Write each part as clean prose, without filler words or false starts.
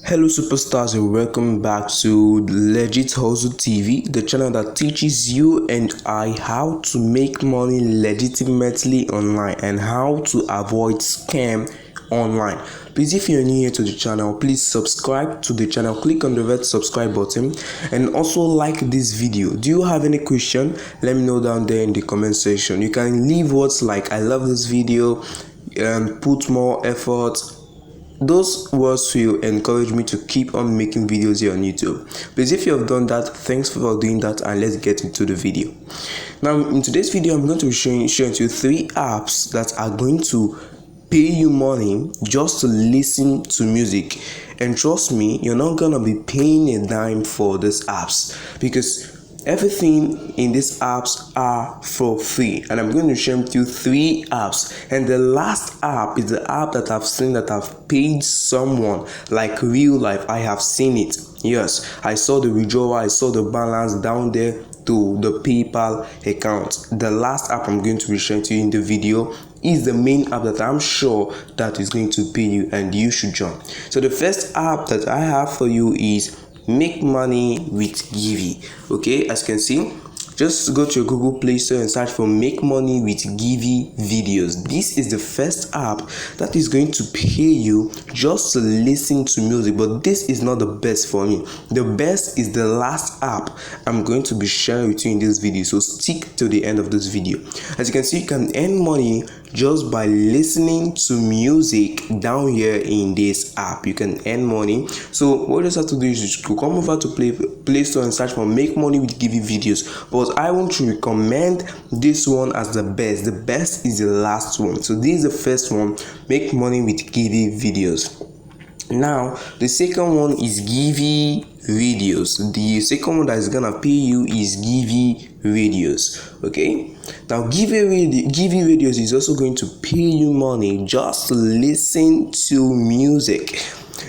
Hello superstars, and welcome back to Legit Hustle TV, the channel that teaches you and I how to make money legitimately online and how to avoid scam online. Please, if you're new here to the channel, please subscribe to the channel, click on the red subscribe button and also like this video. Do you have any question? Let me know down there in the comment section. You can leave words like I love this video and put more effort. Those words will encourage me to keep on making videos here on YouTube. Please, if you have done that, thanks for doing that, and let's get into the video. Now, in today's video, I'm going to be sharing you 3 apps that are going to pay you money just to listen to music. And trust me, you're not gonna be paying a dime for these apps because everything in these apps are for free, and I'm going to share with you 3 apps. And the last app is the app that I've seen that I've paid someone, like real life. I have seen it. Yes, I saw the withdrawal, I saw the balance down there to the PayPal account. The last app I'm going to be sharing to you in the video is the main app that I'm sure that is going to pay you and you should join. So the first app that I have for you is Make Money with Givi. Okay, as you can see, just go to your Google Play Store and search for Make Money with Givi videos. This is the first app that is going to pay you just to listen to music, but this is not the best for me. The best is the last app I'm going to be sharing with you in this video, so stick to the end of this video. As you can see, you can earn money just by listening to music down here in this app. You can earn money. So what you just have to do is to come over to Play Store and search for Make Money with Givi videos. But I want to recommend this one as the best. The best is the last one. So this is the first one, Make Money with Givi videos. Now the second one is Givi videos. The second one that is gonna pay you is Givi videos. Okay, now Givi videos is also going to pay you money just to listen to music.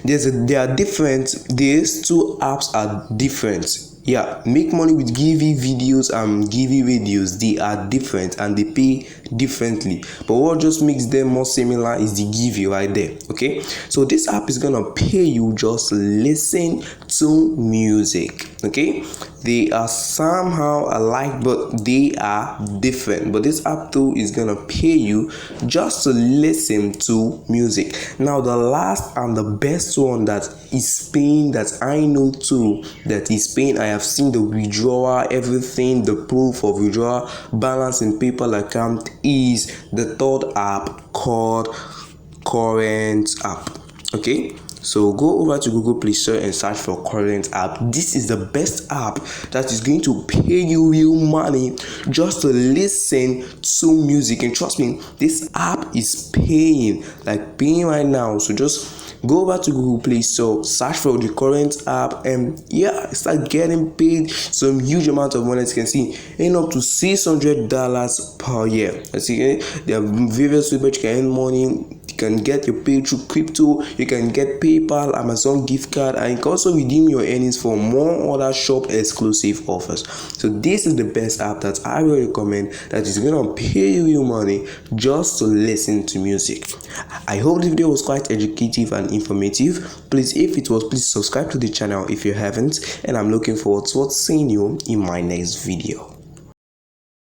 They are different. These 2 apps are different. Yeah, Make Money with Givi videos and Givi videos, they are different and they pay differently, but what just makes them more similar is the Givi right there. Okay, so this app is gonna pay you just to listen to music. Okay, they are somehow alike but they are different, but this app too is gonna pay you just to listen to music. Now the last and the best one that is paying, that I know too that is paying, I have seen the withdrawal, everything, the proof of withdrawal, balance in PayPal account, is the 3rd app called Current app. Okay, so go over to Google Play Store and search for Current app. This is the best app that is going to pay you real money just to listen to music. And trust me, this app is paying, like paying right now. So just go over to Google Play Store, search for the Current app, and yeah, start getting paid some huge amount of money. As you can see, earn up to $600 per year. As you can, there are various ways you can earn money. You can get your pay through crypto, you can get PayPal, Amazon gift card, and you can also redeem your earnings for more other shop exclusive offers. So this is the best app that I will recommend that is gonna pay you your money just to listen to music. I hope the video was quite educative and informative. Please, if it was, please subscribe to the channel if you haven't, and I'm looking forward to seeing you in my next video.